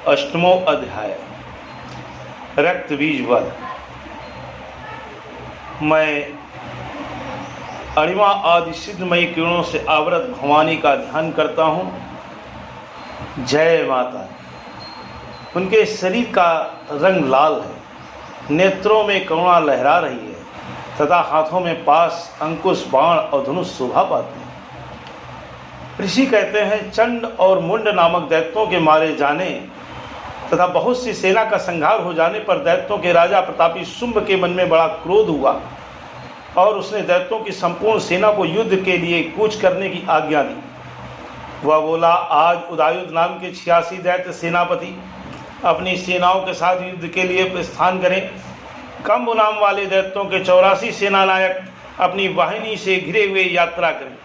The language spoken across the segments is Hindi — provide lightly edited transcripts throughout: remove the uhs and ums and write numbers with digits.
अष्टमो अध्याय। रक्त बीज वध। मैं अणिमा आदि सिद्धमयी किरणों से आवृत भवानी का ध्यान करता हूँ। जय माता। उनके शरीर का रंग लाल है, नेत्रों में करुणा लहरा रही है तथा हाथों में पास, अंकुश, बाण और धनुष शोभा पाते हैं। ऋषि कहते हैं, चंड और मुंड नामक दैत्यों के मारे जाने तथा बहुत सी सेना का संहार हो जाने पर दैत्यों के राजा प्रतापी शुंभ के मन में बड़ा क्रोध हुआ और उसने दैत्यों की संपूर्ण सेना को युद्ध के लिए कूच करने की आज्ञा दी। वह बोला, आज उदायुध नाम के 86 दैत्य सेनापति अपनी सेनाओं के साथ युद्ध के लिए प्रस्थान करें। कंब नाम वाले दैत्यों के 84 सेनानायक अपनी वाहिनी से घिरे हुए यात्रा करें।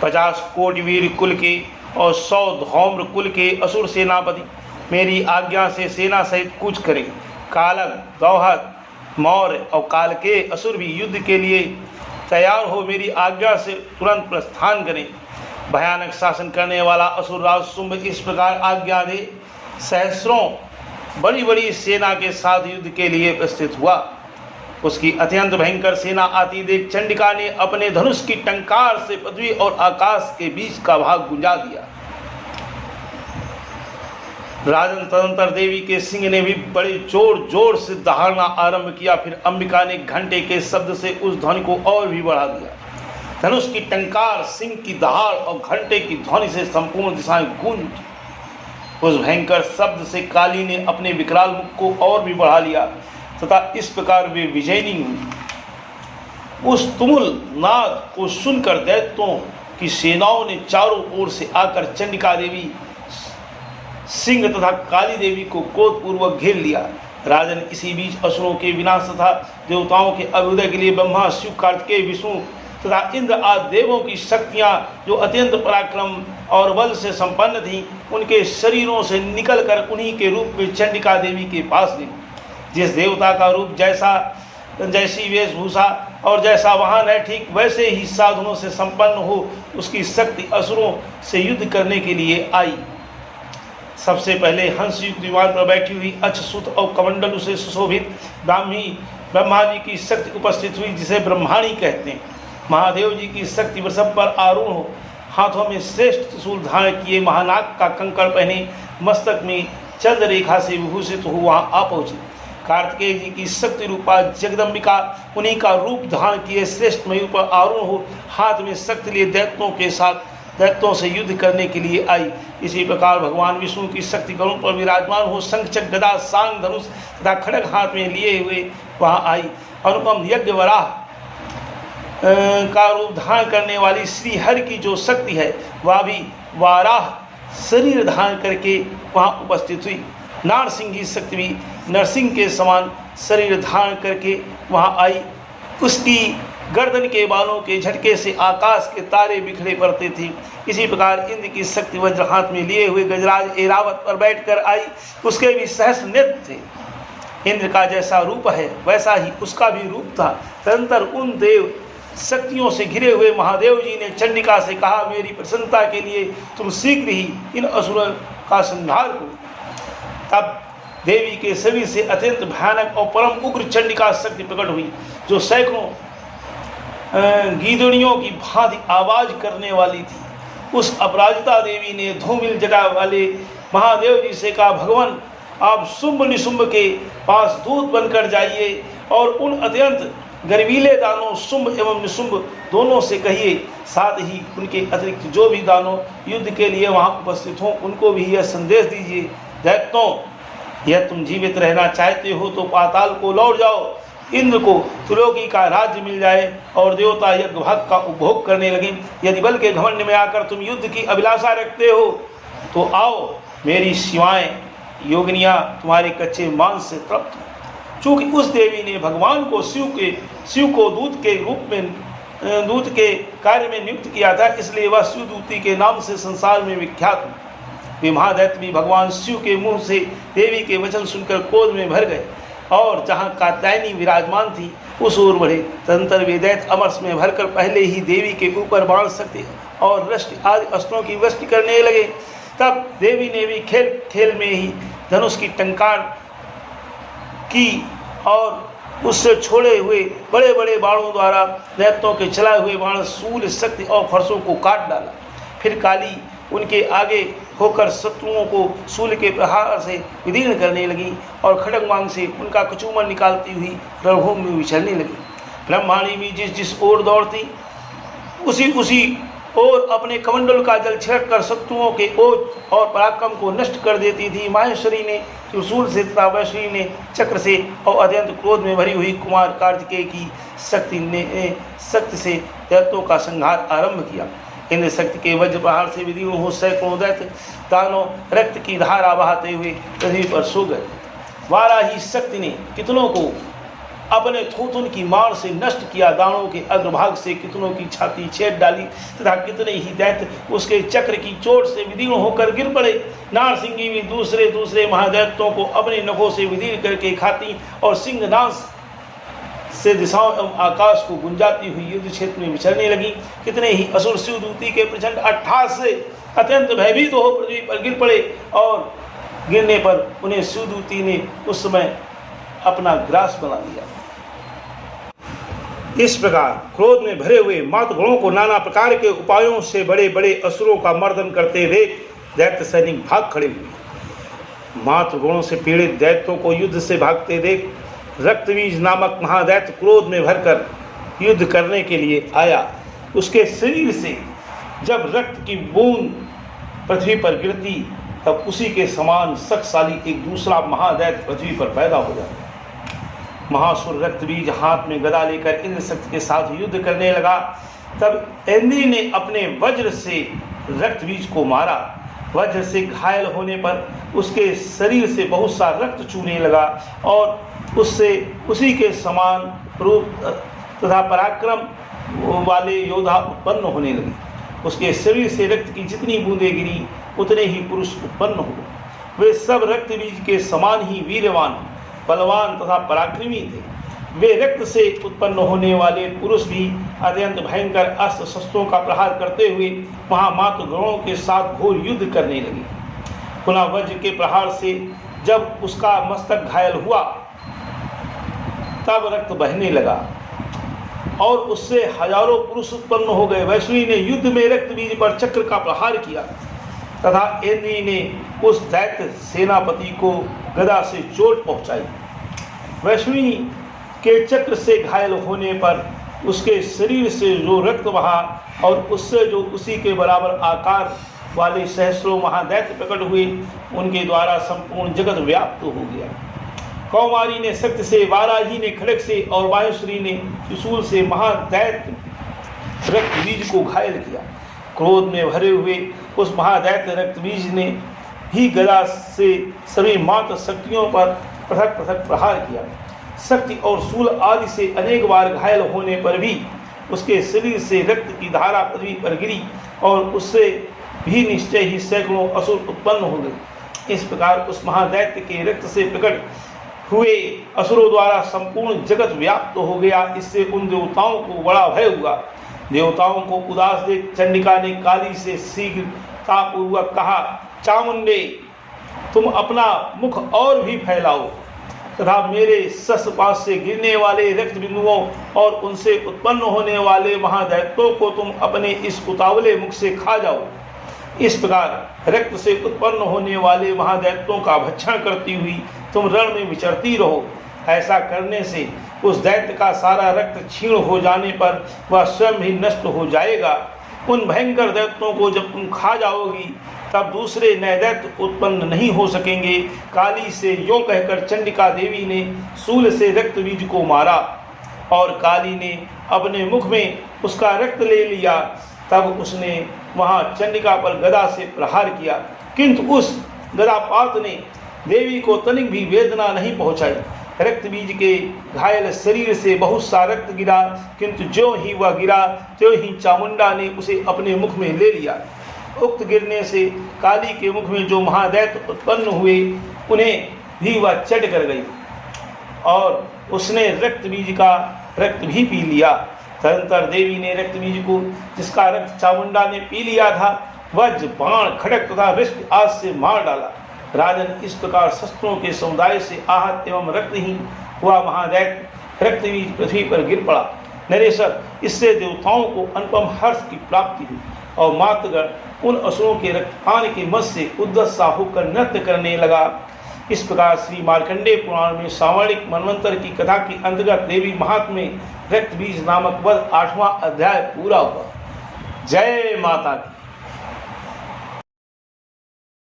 50 कोटवीर कुल के और 100 धौम्र कुल के असुर सेनापति मेरी आज्ञा से सेना सहित कूच करें। कालक, दौहत, मौर्य और काल के असुर भी युद्ध के लिए तैयार हो मेरी आज्ञा से तुरंत प्रस्थान करें। भयानक शासन करने वाला असुर राज शुंभ इस प्रकार आज्ञा दे सहस्रों बड़ी बड़ी सेना के साथ युद्ध के लिए प्रस्थित हुआ। उसकी अत्यंत भयंकर सेना आती देख चंडिका ने अपने धनुष की टंकार से पृथ्वी और आकाश के बीच का भाग गुंजा दिया। राजन तदंतर देवी के सिंह ने भी बड़े जोर जोर से दहाड़ना आरंभ किया। फिर अंबिका ने घंटे के शब्द से उस ध्वनि को और भी बढ़ा दिया। धनुष की टंकार, सिंह की दहाड़ और घंटे की ध्वनि से संपूर्ण दिशाएं गूंज उठी। उस भयंकर शब्द से काली ने अपने विकराल मुख को और भी बढ़ा लिया तथा इस प्रकार वे विजयी हुई। उस तुमुल नाद को सुनकर दैत्यों की सेनाओं ने चारों ओर से आकर चंडिका देवी, सिंह तथा काली देवी को क्रोधपूर्वक घेर लिया। राजन, इसी बीच असुरों के विनाश तथा देवताओं के अभ्युदय के लिए ब्रह्मा, शिव, कार्तिकेय, विष्णु तथा इंद्र आदि देवों की शक्तियां जो अत्यंत पराक्रम और बल से संपन्न थीं, उनके शरीरों से निकलकर उन्हीं के रूप में चंडिका देवी के पास गई। जिस देवता का रूप जैसी वेशभूषा और जैसा वाहन है, ठीक वैसे ही साधनों से संपन्न हो उसकी शक्ति असुरों से युद्ध करने के लिए आई। सबसे पहले हंस युक्त विमान पर बैठी हुई अच्युत और कमंडल से सुशोभित ब्रह्मा जी की शक्ति उपस्थित हुई, जिसे ब्रह्माणी कहते हैं। महादेव जी की शक्ति वृषभ पर आरूढ़ हो, हाथों में श्रेष्ठ त्रिशूल धारण किए, महानाग का कंकड़ पहने, मस्तक में चंद्र रेखा से विभूषित हो वहां आ पहुंची। कार्तिकेय जी की शक्ति रूपा जगदम्बिका उन्हीं का रूप धारण किए श्रेष्ठ मयूर पर आरूढ़ हो, हाथ में शक्ति लिए दैत्यों से युद्ध करने के लिए आई। इसी प्रकार भगवान विष्णु की शक्ति गरुड़ पर विराजमान हो, शंख, चक्र, गदा, सांग, धनुष तथा खड्ग हाथ में लिए हुए वहां आई। अनुपम यज्ञ वराह का रूप धारण करने वाली श्री हरि की जो शक्ति है, वह भी वाराह शरीर धारण करके वहां उपस्थित हुई। नारसिंह की शक्ति भी नरसिंह के समान शरीर धारण करके वहां आई। उसकी गर्दन के बालों के झटके से आकाश के तारे बिखरे पड़ते थे। इसी प्रकार इंद्र की शक्ति वज्र हाथ में लिए हुए गजराज एरावत पर बैठकर आई। उसके भी सहस्र नेत्र थे। इंद्र का जैसा रूप है वैसा ही उसका भी रूप था। तदंतर उन देव शक्तियों से घिरे हुए महादेव जी ने चंडिका से कहा, मेरी प्रसन्नता के लिए तुम शीघ्र ही इन असुरों का संहार करो। तब देवी के शरीर से अत्यंत भयानक और परम उग्र चंडिका शक्ति प्रकट हुई, जो सैकड़ों गीदड़ियों की भांति आवाज करने वाली थी। उस अपराजिता देवी ने धूमिल जटा वाले महादेव जी से कहा, भगवान, आप शुंभ निशुंभ के पास दूत बनकर जाइए और उन अत्यंत गर्वीले दानों शुंभ एवं निशुंभ दोनों से कहिए, साथ ही उनके अतिरिक्त जो भी दानों युद्ध के लिए वहां उपस्थित हों उनको भी यह संदेश दीजिए, दैत्यों, यह तुम जीवित रहना चाहते हो तो पाताल को लौट जाओ, इंद्र को त्रिलोकी का राज्य मिल जाए और देवता यज्ञ भाग का उपभोग करने लगे। यदि बल के घमंड में आकर तुम युद्ध की अभिलाषा रखते हो तो आओ, मेरी शिवाएं योगिनियां तुम्हारे कच्चे मांस से तृप्त हो। चूंकि उस देवी ने भगवान को शिव को दूत के कार्य में नियुक्त किया था, इसलिए वह शिवदूती के नाम से संसार में विख्यात हुई। वे महादैत्य भी भगवान शिव के मुंह से देवी के वचन सुनकर क्रोध में भर गए और जहाँ कात्यायनी विराजमान थी उस ओर बढ़े। तदंतर वे दैत्य अमरस में भरकर पहले ही देवी के ऊपर बाण सकते और वृष्टि आदि अस्त्रों की वृष्टि करने लगे। तब देवी ने भी खेल खेल में ही धनुष की टंकार की और उससे छोड़े हुए बड़े बड़े बाणों द्वारा दैत्यों के चलाए हुए बाण शूल, शक्ति और फरसों को काट डाला। फिर काली उनके आगे होकर शत्रुओं को शूल के प्रहार से विदीर्ण करने लगी और खड्गमांग से उनका कचूमर निकालती हुई रणभूमि में विचरने लगी। ब्रह्माणी भी जिस जिस ओर दौड़ती उसी और अपने कमंडल का जल छिड़क कर शत्रुओं के ओज और पराक्रम को नष्ट कर देती थी। माहेश्वरी ने त्रिशूल से तथा वैश्वी ने चक्र से और अत्यंत क्रोध में भरी हुई कुमार कार्तिकेय की शक्ति से दैत्यों का संहार आरंभ किया। इंद्र शक्ति के वज्र प्रहार से विदीर्ण हो सैकड़ों दैत्य दानव रक्त की धारा बहाते हुए पृथ्वी पर सो गए। वाराही शक्ति ने कितनों को अपने थूथुन की मार से नष्ट किया, दानों के अग्रभाग से कितनों की छाती छेद डाली तथा कितने ही दैत्य उसके चक्र की चोट से विदीर्ण होकर गिर पड़े। नारसिंगी भी दूसरे महादैत्यों को अपने नखों से विदीर्ण करके खाती और सिंहनाश से दिशाओं एवं आकाश को गुंजाती हुई युद्ध क्षेत्र में विचरने लगी। कितने ही असुर शिवदूती के प्रचंड अट्टहास से अत्यंत भयभीत हो पृथ्वी पर गिर पड़े और गिरने पर उन्हें शिवदूती ने उस समय अपना ग्रास बना लिया। इस प्रकार क्रोध में भरे हुए मातगणों को नाना प्रकार के उपायों से बड़े बड़े असुरों का मर्दन करते देख दैत्य सैनिक भाग खड़े हुए। मातगणों से पीड़ित दैत्यों को युद्ध से भागते देख रक्तबीज नामक महादैत्य क्रोध में भरकर युद्ध करने के लिए आया। उसके शरीर से जब रक्त की बूंद पृथ्वी पर गिरती तब उसी के समान शक्तिशाली एक दूसरा महादैत्य पृथ्वी पर पैदा हो जाता। महासुर रक्तबीज हाथ में गदा लेकर इंद्र शक्ति के साथ युद्ध करने लगा। तब इंद्र ने अपने वज्र से रक्तबीज को मारा। वज्र से घायल होने पर उसके शरीर से बहुत सा रक्त चूने लगा और उससे उसी के समान रूप तथा पराक्रम वाले योद्धा उत्पन्न होने लगे। उसके शरीर से रक्त की जितनी बूंदें गिरी उतने ही पुरुष उत्पन्न हुए। वे सब रक्तबीज के समान ही वीरवान, बलवान तथा पराक्रमी थे। वे रक्त से उत्पन्न होने वाले पुरुष भी अत्यंत भयंकर अस्त्र शस्त्रों का प्रहार करते हुए महामातगणों के साथ घोर युद्ध करने लगे। पुनः वज्र के प्रहार से जब उसका मस्तक घायल हुआ तब रक्त बहने लगा और उससे हजारों पुरुष उत्पन्न हो गए। वैष्णवी ने युद्ध में रक्तबीज पर चक्र का प्रहार किया तथा इंद्री ने उस दैत्य सेनापति को गदा से चोट पहुंचाई। वैष्णवी के चक्र से घायल होने पर उसके शरीर से जो रक्त बहा और उससे जो उसी के बराबर आकार वाले सहस्रों महादैत्य प्रकट हुए, उनके द्वारा संपूर्ण जगत व्याप्त हो गया। कौमारी ने शक्ति से, वाराही ने खड्ग से और वायुश्री ने त्रिशूल से महादैत्य रक्तबीज को घायल किया। क्रोध में भरे हुए उस महादैत्य रक्तबीज ने ही गदा से सभी मात्र शक्तियों पर पृथक पृथक प्रहार किया। शक्ति और शूल आदि से अनेक बार घायल होने पर भी उसके शरीर से रक्त की धारा पृथ्वी पर गिरी और उससे भी निश्चय ही सैकड़ों असुर उत्पन्न हो गए। इस प्रकार उस महादैत्य के रक्त से प्रकट हुए असुरों द्वारा संपूर्ण जगत व्याप्त हो गया। इससे उन देवताओं को बड़ा भय हुआ। देवताओं को उदास देख चंडिका ने काली से शीघ्रतापूर्वक कहा, चामुंडे, तुम अपना मुख और भी फैलाओ तथा मेरे शस्त्रपात से गिरने वाले रक्त बिंदुओं और उनसे उत्पन्न होने वाले महादैत्यों को तुम अपने इस उतावले मुख से खा जाओ। इस प्रकार रक्त से उत्पन्न होने वाले महादैत्यों का भक्षण करती हुई तुम रण में विचरती रहो। ऐसा करने से उस दैत्य का सारा रक्त क्षीण हो जाने पर वह स्वयं ही नष्ट हो जाएगा। उन भयंकर दैत्यों को जब तुम खा जाओगी तब दूसरे नए दैत्य उत्पन्न नहीं हो सकेंगे। काली से यों कहकर चंडिका देवी ने शूल से रक्तबीज को मारा और काली ने अपने मुख में उसका रक्त ले लिया। तब उसने वहां चंडिका पर गदा से प्रहार किया, किंतु उस गदापात ने देवी को तनिक भी वेदना नहीं पहुंचाई। रक्तबीज के घायल शरीर से बहुत सा रक्त गिरा, किंतु ज्यों ही वह गिरा त्यों ही चामुंडा ने उसे अपने मुख में ले लिया। उक्त गिरने से काली के मुख में जो महादैत्य उत्पन्न हुए उन्हें भी वह चट कर गई और उसने रक्तबीज का रक्त भी पी लिया। तदंतर देवी ने रक्तबीज को, जिसका रक्त चामुंडा ने पी लिया था, वज्र, बाण, खड्ग तथा वृष्टि आदि से मार डाला। राजन, इस प्रकार शस्त्रों के समुदाय से आहत एवं रक्तहीन हुआ महादैत्य रक्तबीज पृथ्वी पर गिर पड़ा। नरेश्वर, इससे देवताओं को अनुपम हर्ष की प्राप्ति हुई और मातृगण उन असुरों के रक्तपान के मत से उद्दस्सा होकर नृत्य करने लगा। इस प्रकार श्री मार्कंडेय पुराण में सावर्णिक मनवंतर की कथा के अंतर्गत देवी महात्म्य रक्तबीज नामक वध 8वां अध्याय पूरा हुआ। जय माता की।